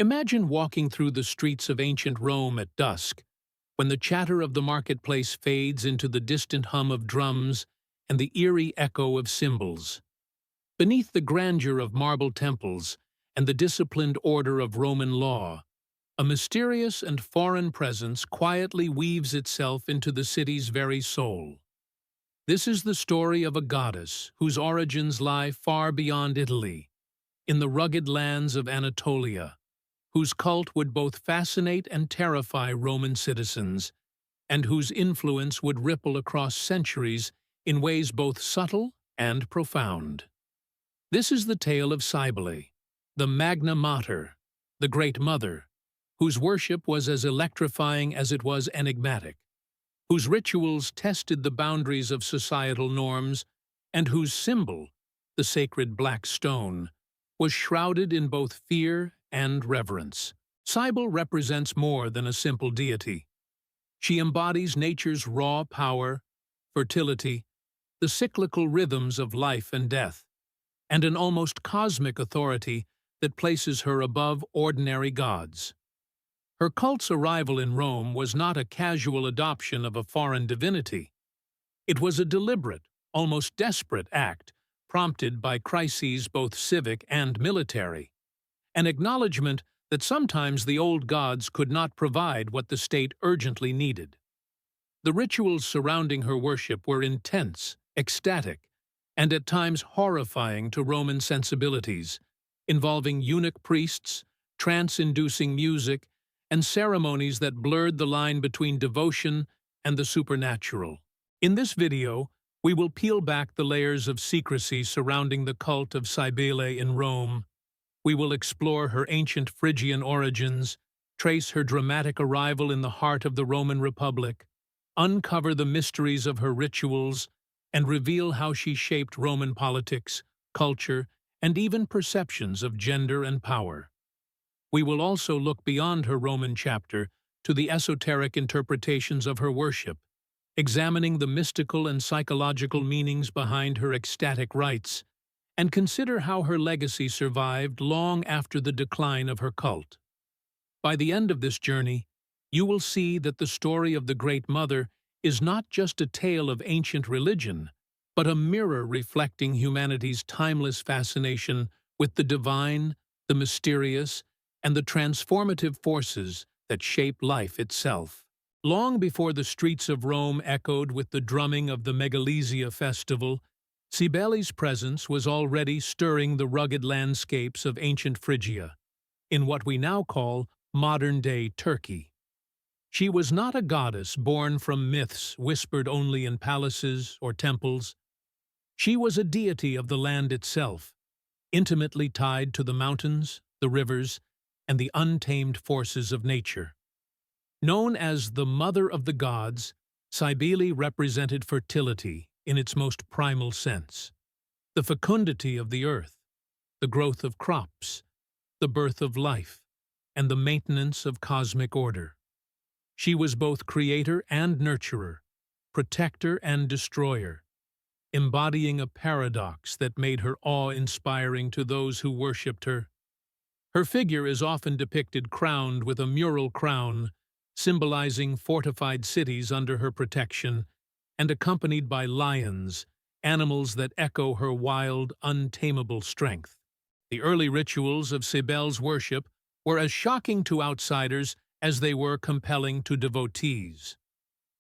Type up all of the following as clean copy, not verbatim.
Imagine walking through the streets of ancient Rome at dusk, when the chatter of the marketplace fades into the distant hum of drums and the eerie echo of cymbals. Beneath the grandeur of marble temples and the disciplined order of Roman law, a mysterious and foreign presence quietly weaves itself into the city's very soul. This is the story of a goddess whose origins lie far beyond Italy, in the rugged lands of Anatolia, whose cult would both fascinate and terrify Roman citizens, and whose influence would ripple across centuries in ways both subtle and profound. This is the tale of Cybele, the Magna Mater, the Great Mother, whose worship was as electrifying as it was enigmatic, whose rituals tested the boundaries of societal norms, and whose symbol, the sacred black stone, was shrouded in both fear and reverence. Cybele represents more than a simple deity. She embodies nature's raw power, fertility, the cyclical rhythms of life and death, and an almost cosmic authority that places her above ordinary gods. Her cult's arrival in Rome was not a casual adoption of a foreign divinity. It was a deliberate, almost desperate act, prompted by crises both civic and military, an acknowledgement that sometimes the old gods could not provide what the state urgently needed. The rituals surrounding her worship were intense, ecstatic, and at times horrifying to Roman sensibilities, involving eunuch priests, trance-inducing music, and ceremonies that blurred the line between devotion and the supernatural. In this video, we will peel back the layers of secrecy surrounding the cult of Cybele in Rome. We will explore her ancient Phrygian origins, trace her dramatic arrival in the heart of the Roman Republic, uncover the mysteries of her rituals, and reveal how she shaped Roman politics, culture, and even perceptions of gender and power. We will also look beyond her Roman chapter to the esoteric interpretations of her worship, examining the mystical and psychological meanings behind her ecstatic rites, and consider how her legacy survived long after the decline of her cult. By the end of this journey, you will see that the story of the Great Mother is not just a tale of ancient religion, but a mirror reflecting humanity's timeless fascination with the divine, the mysterious, and the transformative forces that shape life itself. Long before the streets of Rome echoed with the drumming of the Megalesia festival, Cybele's presence was already stirring the rugged landscapes of ancient Phrygia, in what we now call modern-day Turkey. She was not a goddess born from myths whispered only in palaces or temples. She was a deity of the land itself, intimately tied to the mountains, the rivers, and the untamed forces of nature. Known as the Mother of the Gods, Cybele represented fertility in its most primal sense, the fecundity of the earth, the growth of crops, the birth of life, and the maintenance of cosmic order. She was both creator and nurturer, protector and destroyer, embodying a paradox that made her awe-inspiring to those who worshipped her. Her figure is often depicted crowned with a mural crown, symbolizing fortified cities under her protection, and accompanied by lions, animals that echo her wild, untamable strength. The early rituals of Cybele's worship were as shocking to outsiders as they were compelling to devotees.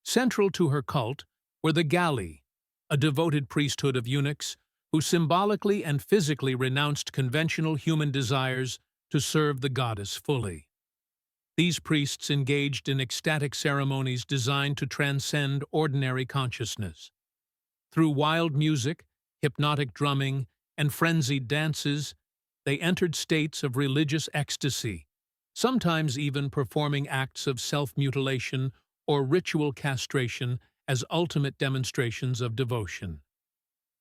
Central to her cult were the Galli, a devoted priesthood of eunuchs who symbolically and physically renounced conventional human desires to serve the goddess fully. These priests engaged in ecstatic ceremonies designed to transcend ordinary consciousness. Through wild music, hypnotic drumming, and frenzied dances, they entered states of religious ecstasy, sometimes even performing acts of self-mutilation or ritual castration as ultimate demonstrations of devotion.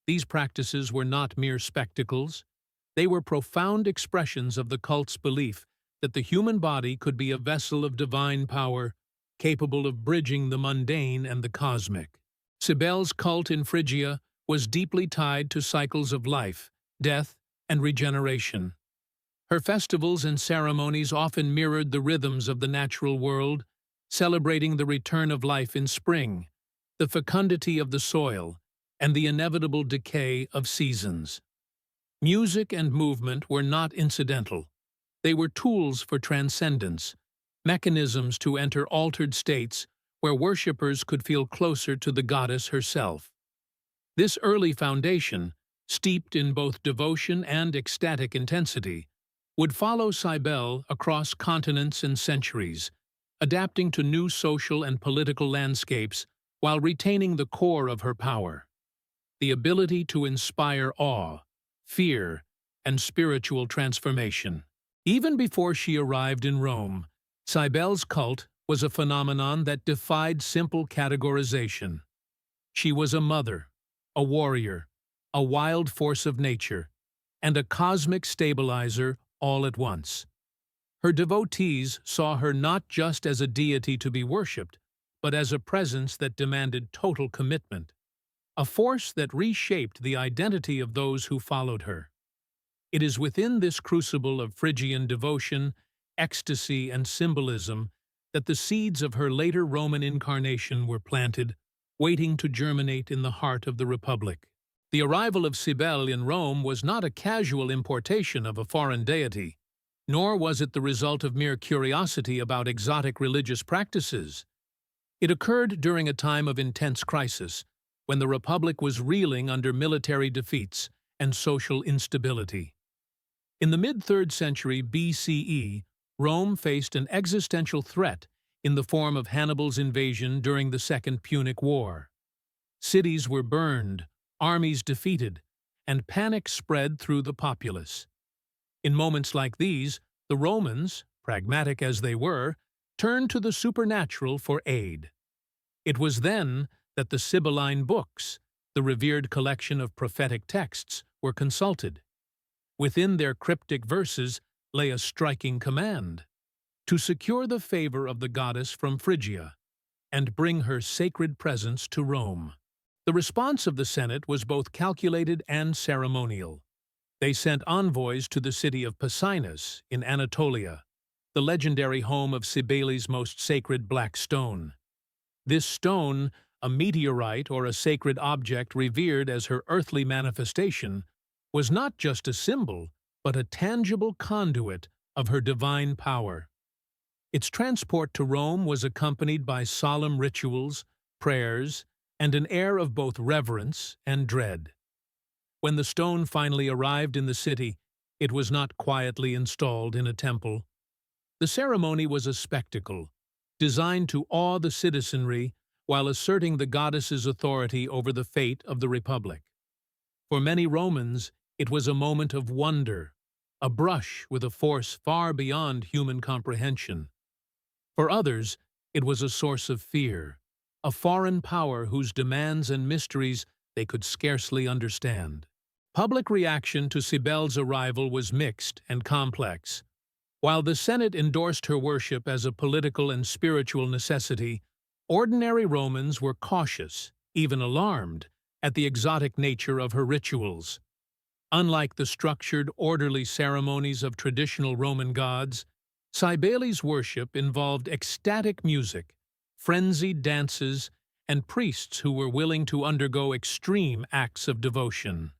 These practices were not mere spectacles. They were profound expressions of the cult's belief that the human body could be a vessel of divine power, capable of bridging the mundane and the cosmic. Cybele's cult in Phrygia was deeply tied to cycles of life, death, and regeneration. Her festivals and ceremonies often mirrored the rhythms of the natural world, celebrating the return of life in spring, the fecundity of the soil, and the inevitable decay of seasons. Music and movement were not incidental. They were tools for transcendence, mechanisms to enter altered states where worshippers could feel closer to the goddess herself. This early foundation, steeped in both devotion and ecstatic intensity, would follow Cybele across continents and centuries, adapting to new social and political landscapes while retaining the core of her power: the ability to inspire awe, fear, and spiritual transformation. Even before she arrived in Rome, Cybele's cult was a phenomenon that defied simple categorization. She was a mother, a warrior, a wild force of nature, and a cosmic stabilizer all at once. Her devotees saw her not just as a deity to be worshipped, but as a presence that demanded total commitment, a force that reshaped the identity of those who followed her. It is within this crucible of Phrygian devotion, ecstasy, and symbolism that the seeds of her later Roman incarnation were planted, waiting to germinate in the heart of the Republic. The arrival of Cybele in Rome was not a casual importation of a foreign deity, nor was it the result of mere curiosity about exotic religious practices. It occurred during a time of intense crisis, when the Republic was reeling under military defeats and social instability. In the mid-3rd century BCE, Rome faced an existential threat in the form of Hannibal's invasion during the Second Punic War. Cities were burned, armies defeated, and panic spread through the populace. In moments like these, the Romans, pragmatic as they were, turned to the supernatural for aid. It was then that the Sibylline books, the revered collection of prophetic texts, were consulted. Within their cryptic verses lay a striking command: to secure the favor of the goddess from Phrygia and bring her sacred presence to Rome. The response of the Senate was both calculated and ceremonial. They sent envoys to the city of Pessinus in Anatolia, the legendary home of Cybele's most sacred black stone. This stone, a meteorite or a sacred object revered as her earthly manifestation, was not just a symbol, but a tangible conduit of her divine power. Its transport to Rome was accompanied by solemn rituals, prayers, and an air of both reverence and dread. When the stone finally arrived in the city, it was not quietly installed in a temple. The ceremony was a spectacle, designed to awe the citizenry while asserting the goddess's authority over the fate of the Republic. For many Romans, it was a moment of wonder, a brush with a force far beyond human comprehension. For others, it was a source of fear, a foreign power whose demands and mysteries they could scarcely understand. Public reaction to Cybele's arrival was mixed and complex. While the Senate endorsed her worship as a political and spiritual necessity, ordinary Romans were cautious, even alarmed, at the exotic nature of her rituals. Unlike the structured, orderly ceremonies of traditional Roman gods, Cybele's worship involved ecstatic music, frenzied dances, and priests who were willing to undergo extreme acts of devotion.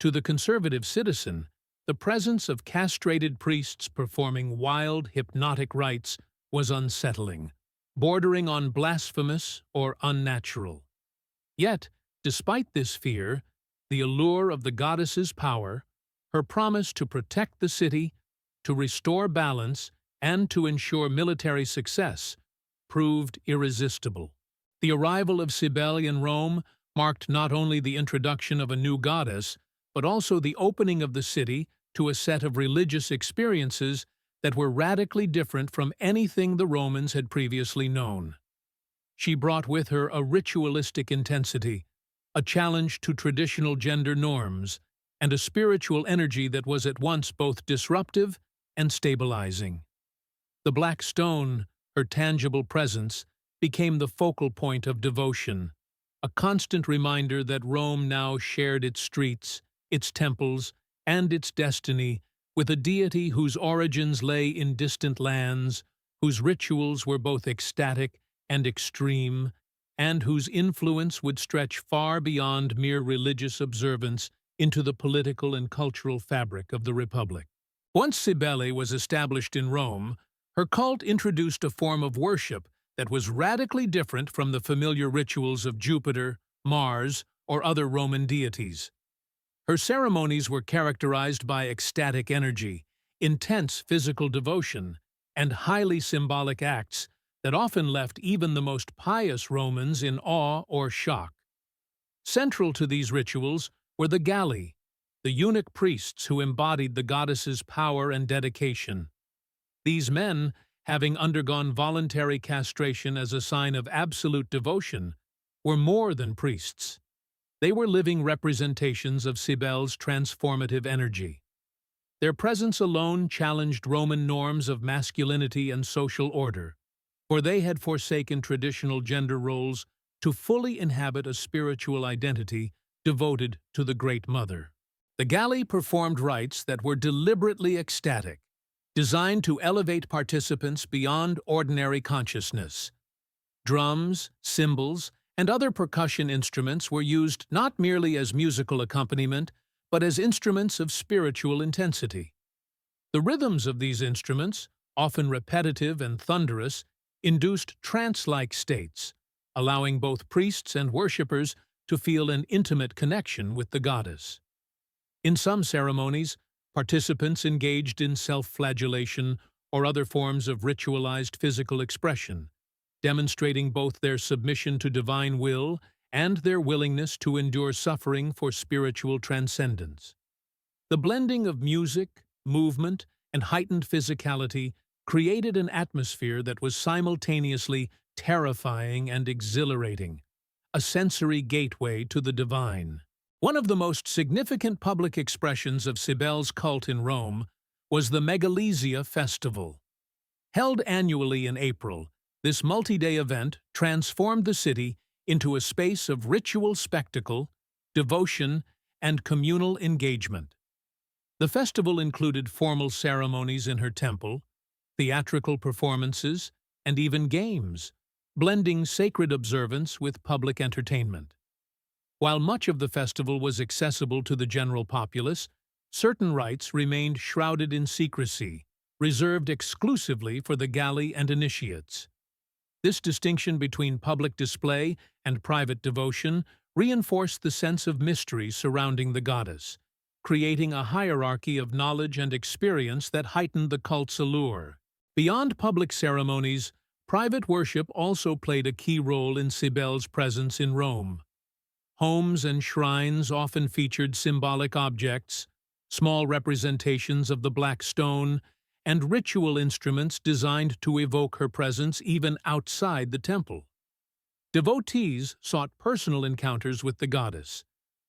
To the conservative citizen, the presence of castrated priests performing wild, hypnotic rites was unsettling, bordering on blasphemous or unnatural. Yet, despite this fear, the allure of the goddess's power, her promise to protect the city, to restore balance, and to ensure military success, proved irresistible. The arrival of Cybele in Rome marked not only the introduction of a new goddess, but also the opening of the city to a set of religious experiences that were radically different from anything the Romans had previously known. She brought with her a ritualistic intensity, a challenge to traditional gender norms, and a spiritual energy that was at once both disruptive and stabilizing. The black stone, her tangible presence, became the focal point of devotion, a constant reminder that Rome now shared its streets, its temples, and its destiny with a deity whose origins lay in distant lands, whose rituals were both ecstatic and extreme, and whose influence would stretch far beyond mere religious observance into the political and cultural fabric of the Republic. Once Cybele was established in Rome, her cult introduced a form of worship that was radically different from the familiar rituals of Jupiter, Mars, or other Roman deities. Her ceremonies were characterized by ecstatic energy, intense physical devotion, and highly symbolic acts that often left even the most pious Romans in awe or shock. Central to these rituals were the Galli, the eunuch priests who embodied the goddess's power and dedication. These men, having undergone voluntary castration as a sign of absolute devotion, were more than priests. They were living representations of Cybele's transformative energy. Their presence alone challenged Roman norms of masculinity and social order, for they had forsaken traditional gender roles to fully inhabit a spiritual identity devoted to the Great Mother. The Galli performed rites that were deliberately ecstatic, designed to elevate participants beyond ordinary consciousness. Drums, cymbals, and other percussion instruments were used not merely as musical accompaniment, but as instruments of spiritual intensity. The rhythms of these instruments, often repetitive and thunderous, induced trance-like states, allowing both priests and worshippers to feel an intimate connection with the goddess. In some ceremonies, participants engaged in self-flagellation or other forms of ritualized physical expression, demonstrating both their submission to divine will and their willingness to endure suffering for spiritual transcendence. The blending of music, movement, and heightened physicality created an atmosphere that was simultaneously terrifying and exhilarating, a sensory gateway to the divine. One of the most significant public expressions of Cybele's cult in Rome was the Megalesia festival. Held annually in April, this multi-day event transformed the city into a space of ritual spectacle, devotion, and communal engagement. The festival included formal ceremonies in her temple, theatrical performances, and even games, blending sacred observance with public entertainment. While much of the festival was accessible to the general populace, certain rites remained shrouded in secrecy, reserved exclusively for the Galli and initiates. This distinction between public display and private devotion reinforced the sense of mystery surrounding the goddess, creating a hierarchy of knowledge and experience that heightened the cult's allure. Beyond public ceremonies, private worship also played a key role in Cybele's presence in Rome. Homes and shrines often featured symbolic objects, small representations of the black stone, and ritual instruments designed to evoke her presence even outside the temple. Devotees sought personal encounters with the goddess,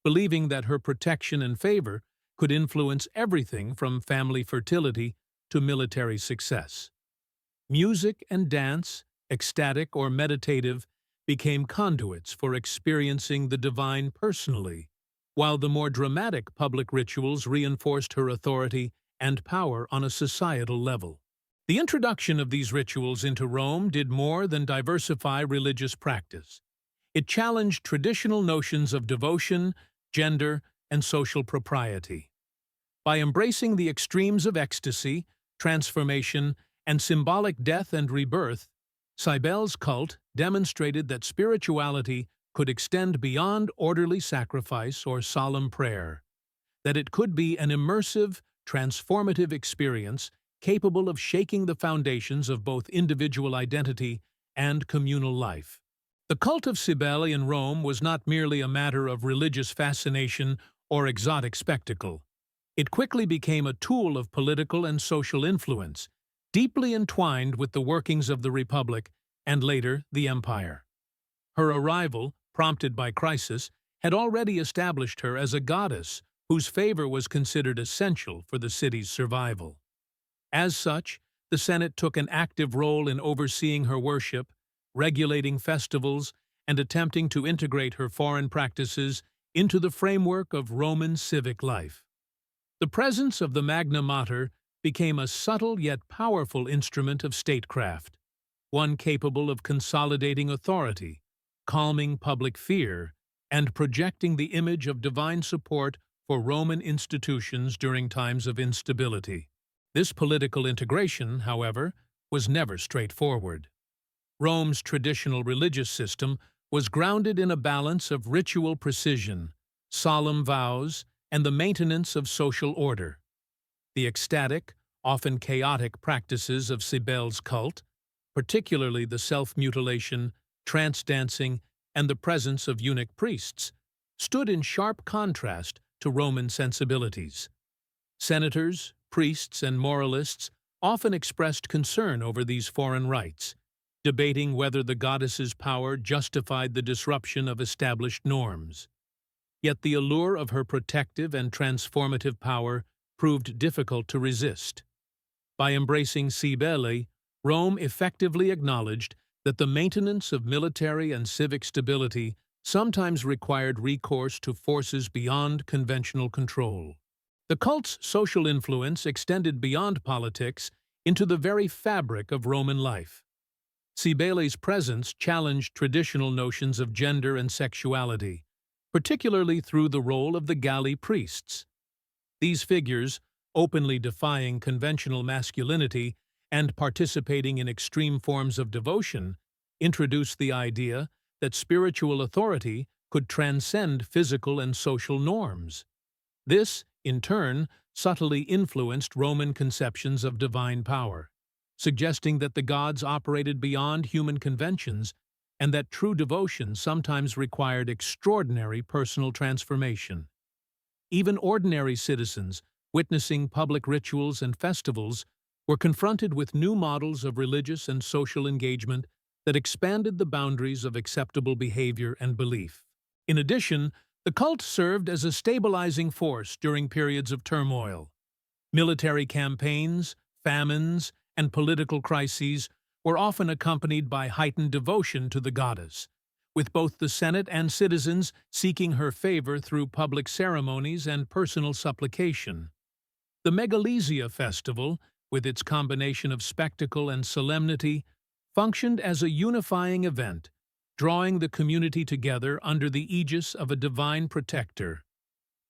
believing that her protection and favor could influence everything from family fertility to military success. Music and dance, ecstatic or meditative, became conduits for experiencing the divine personally, while the more dramatic public rituals reinforced her authority and power on a societal level. The introduction of these rituals into Rome did more than diversify religious practice. It challenged traditional notions of devotion, gender, and social propriety. By embracing the extremes of ecstasy, transformation, and symbolic death and rebirth, Cybele's cult demonstrated that spirituality could extend beyond orderly sacrifice or solemn prayer, that it could be an immersive, transformative experience capable of shaking the foundations of both individual identity and communal life. The cult of Cybele in Rome was not merely a matter of religious fascination or exotic spectacle. It quickly became a tool of political and social influence, deeply entwined with the workings of the Republic and later the Empire. Her arrival, prompted by crisis, had already established her as a goddess whose favor was considered essential for the city's survival. As such, the Senate took an active role in overseeing her worship, regulating festivals, and attempting to integrate her foreign practices into the framework of Roman civic life. The presence of the Magna Mater became a subtle yet powerful instrument of statecraft, one capable of consolidating authority, calming public fear, and projecting the image of divine support for Roman institutions during times of instability. This political integration, however, was never straightforward. Rome's traditional religious system was grounded in a balance of ritual precision, solemn vows, and the maintenance of social order. The ecstatic, often chaotic practices of Cybele's cult, particularly the self-mutilation, trance-dancing, and the presence of eunuch priests, stood in sharp contrast to Roman sensibilities. Senators, priests, and moralists often expressed concern over these foreign rites, debating whether the goddess's power justified the disruption of established norms. Yet the allure of her protective and transformative power proved difficult to resist. By embracing Cybele, Rome effectively acknowledged that the maintenance of military and civic stability sometimes required recourse to forces beyond conventional control. The cult's social influence extended beyond politics into the very fabric of Roman life. Cybele's presence challenged traditional notions of gender and sexuality, particularly through the role of the Galli priests. These figures, openly defying conventional masculinity and participating in extreme forms of devotion, introduced the idea that spiritual authority could transcend physical and social norms. This, in turn, subtly influenced Roman conceptions of divine power, suggesting that the gods operated beyond human conventions and that true devotion sometimes required extraordinary personal transformation. Even ordinary citizens, witnessing public rituals and festivals, were confronted with new models of religious and social engagement that expanded the boundaries of acceptable behavior and belief. In addition, the cult served as a stabilizing force during periods of turmoil. Military campaigns, famines, and political crises were often accompanied by heightened devotion to the goddess, with both the Senate and citizens seeking her favor through public ceremonies and personal supplication. The Megalesia festival, with its combination of spectacle and solemnity, functioned as a unifying event, drawing the community together under the aegis of a divine protector.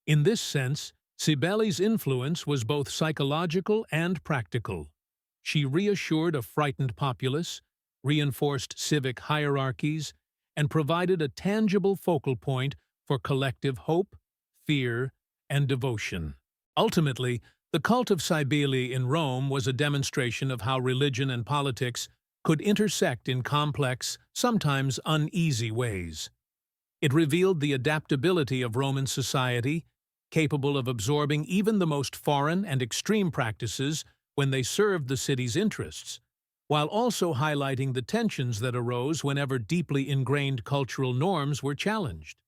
In this sense, Cybele's influence was both psychological and practical. She reassured a frightened populace, reinforced civic hierarchies, and provided a tangible focal point for collective hope, fear, and devotion. Ultimately, the cult of Cybele in Rome was a demonstration of how religion and politics could intersect in complex, sometimes uneasy ways. It revealed the adaptability of Roman society, capable of absorbing even the most foreign and extreme practices when they served the city's interests, while also highlighting the tensions that arose whenever deeply ingrained cultural norms were challenged.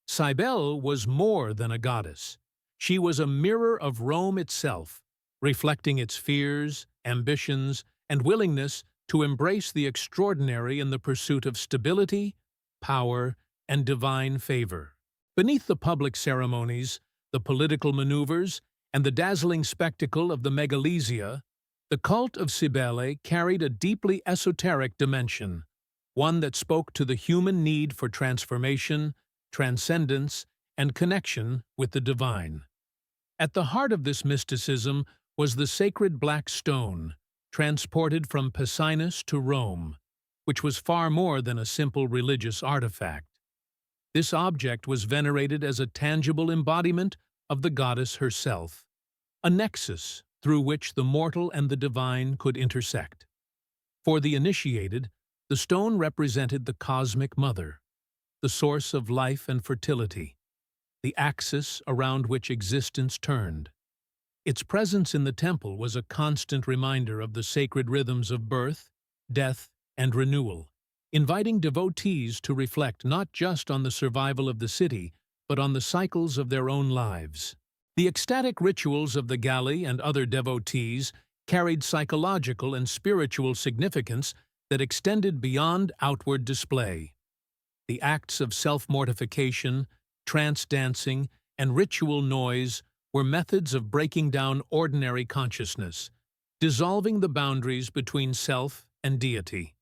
Cybele was more than a goddess. She was a mirror of Rome itself, reflecting its fears, ambitions, and willingness to embrace the extraordinary in the pursuit of stability, power, and divine favor. Beneath the public ceremonies, the political maneuvers, and the dazzling spectacle of the Megalesia, the cult of Cybele carried a deeply esoteric dimension, one that spoke to the human need for transformation, transcendence, and connection with the divine. At the heart of this mysticism was the sacred black stone, transported from Pessinus to Rome, which was far more than a simple religious artifact. This object was venerated as a tangible embodiment of the goddess herself, a nexus through which the mortal and the divine could intersect. For the initiated, the stone represented the cosmic mother, the source of life and fertility, the axis around which existence turned. Its presence in the temple was a constant reminder of the sacred rhythms of birth, death, and renewal, inviting devotees to reflect not just on the survival of the city, but on the cycles of their own lives. The ecstatic rituals of the Galli and other devotees carried psychological and spiritual significance that extended beyond outward display. The acts of self-mortification, trance dancing, and ritual noise were methods of breaking down ordinary consciousness, dissolving the boundaries between self and deity.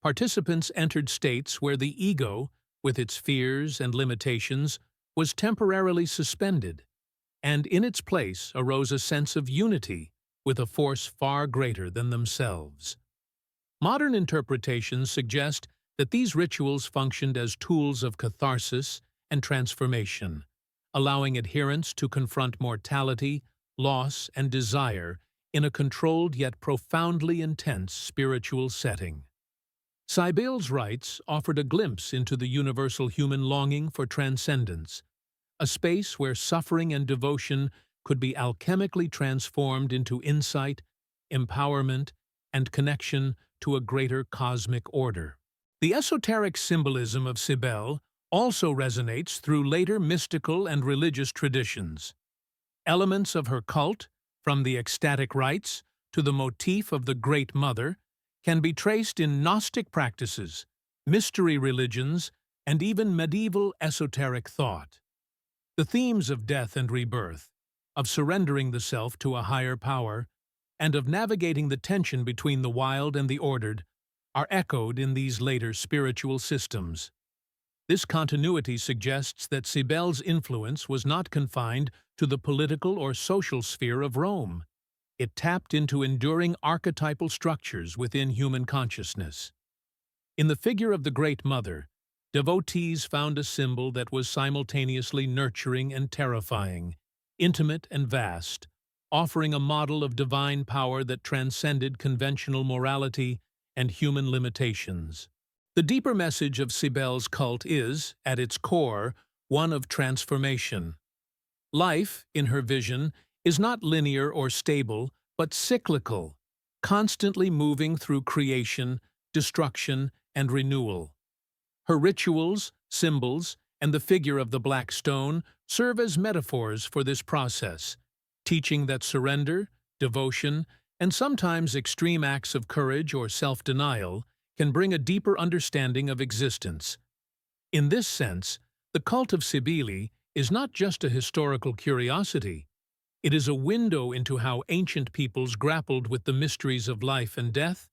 Participants entered states where the ego, with its fears and limitations, was temporarily suspended, and in its place arose a sense of unity with a force far greater than themselves. Modern interpretations suggest that these rituals functioned as tools of catharsis and transformation, allowing adherents to confront mortality, loss, and desire in a controlled yet profoundly intense spiritual setting. Cybele's rites offered a glimpse into the universal human longing for transcendence, a space where suffering and devotion could be alchemically transformed into insight, empowerment, and connection to a greater cosmic order. The esoteric symbolism of Cybele also resonates through later mystical and religious traditions. Elements of her cult, from the ecstatic rites to the motif of the Great Mother, can be traced in Gnostic practices, mystery religions, and even medieval esoteric thought. The themes of death and rebirth, of surrendering the self to a higher power, and of navigating the tension between the wild and the ordered, are echoed in these later spiritual systems. This continuity suggests that Cybele's influence was not confined to the political or social sphere of Rome. It tapped into enduring archetypal structures within human consciousness. In the figure of the Great Mother, devotees found a symbol that was simultaneously nurturing and terrifying, intimate and vast, offering a model of divine power that transcended conventional morality and human limitations. The deeper message of Cybele's cult is, at its core, one of transformation. Life, in her vision, is not linear or stable, but cyclical, constantly moving through creation, destruction, and renewal. Her rituals, symbols, and the figure of the black stone serve as metaphors for this process, teaching that surrender, devotion, and sometimes extreme acts of courage or self-denial can bring a deeper understanding of existence. In this sense, the cult of Cybele is not just a historical curiosity. It is a window into how ancient peoples grappled with the mysteries of life and death,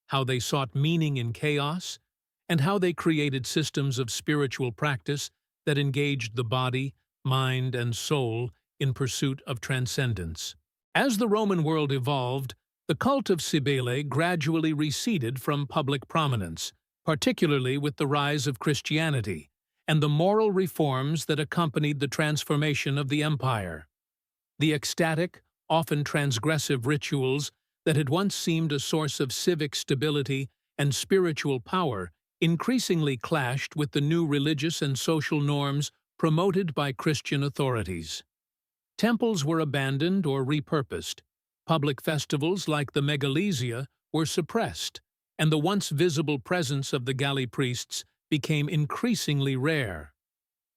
how they sought meaning in chaos, and how they created systems of spiritual practice that engaged the body, mind, and soul in pursuit of transcendence. As the Roman world evolved, the cult of Cybele gradually receded from public prominence, particularly with the rise of Christianity and the moral reforms that accompanied the transformation of the empire. The ecstatic, often transgressive rituals that had once seemed a source of civic stability and spiritual power increasingly clashed with the new religious and social norms promoted by Christian authorities. Temples were abandoned or repurposed, public festivals like the Megalesia were suppressed, and the once visible presence of the Galli priests became increasingly rare.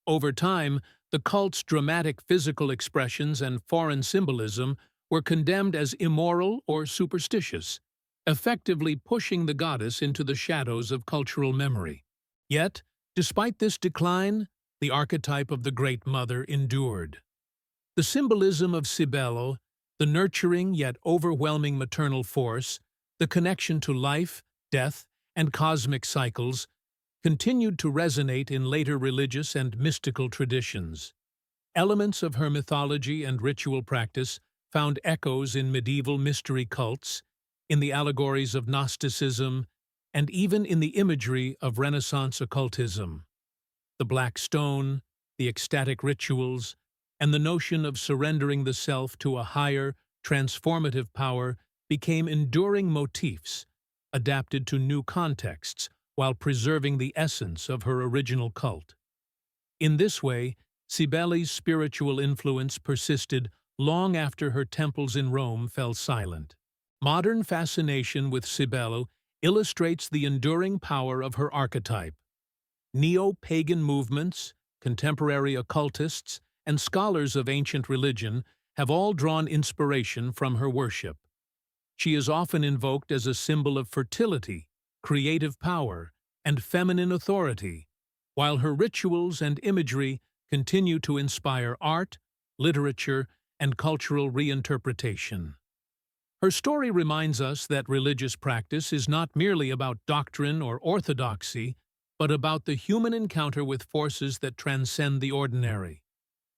Over time, the cult's dramatic physical expressions and foreign symbolism were condemned as immoral or superstitious, effectively pushing the goddess into the shadows of cultural memory. Yet, despite this decline, the archetype of the Great Mother endured. The symbolism of Cybele, the nurturing yet overwhelming maternal force, the connection to life, death, and cosmic cycles, continued to resonate in later religious and mystical traditions. Elements of her mythology and ritual practice found echoes in medieval mystery cults, in the allegories of Gnosticism, and even in the imagery of Renaissance occultism. The black stone, the ecstatic rituals, and the notion of surrendering the self to a higher, transformative power became enduring motifs, adapted to new contexts while preserving the essence of her original cult. In this way, Cybele's spiritual influence persisted long after her temples in Rome fell silent. Modern fascination with Cybele illustrates the enduring power of her archetype. Neo-pagan movements, contemporary occultists, and scholars of ancient religion have all drawn inspiration from her worship. She is often invoked as a symbol of fertility, creative power, and feminine authority, while her rituals and imagery continue to inspire art, literature, and cultural reinterpretation. Her story reminds us that religious practice is not merely about doctrine or orthodoxy, but about the human encounter with forces that transcend the ordinary,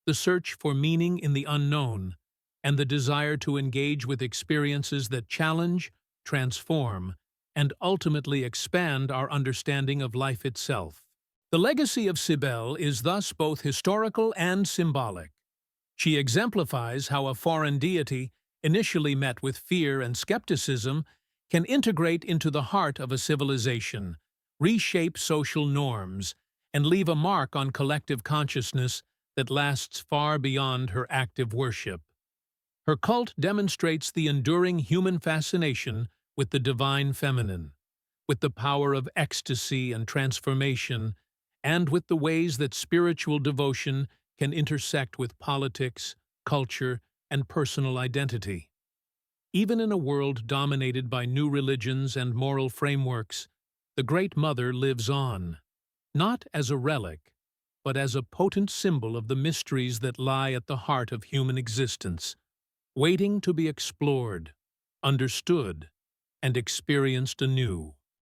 the search for meaning in the unknown, and the desire to engage with experiences that challenge, transform, and ultimately expand our understanding of life itself. The legacy of Cybele is thus both historical and symbolic. She exemplifies how a foreign deity, initially met with fear and skepticism, can integrate into the heart of a civilization, reshape social norms, and leave a mark on collective consciousness that lasts far beyond her active worship. Her cult demonstrates the enduring human fascination with the divine feminine, with the power of ecstasy and transformation, and with the ways that spiritual devotion can intersect with politics, culture, and personal identity. Even in a world dominated by new religions and moral frameworks, the Great Mother lives on, not as a relic, but as a potent symbol of the mysteries that lie at the heart of human existence, waiting to be explored, understood, and experienced anew.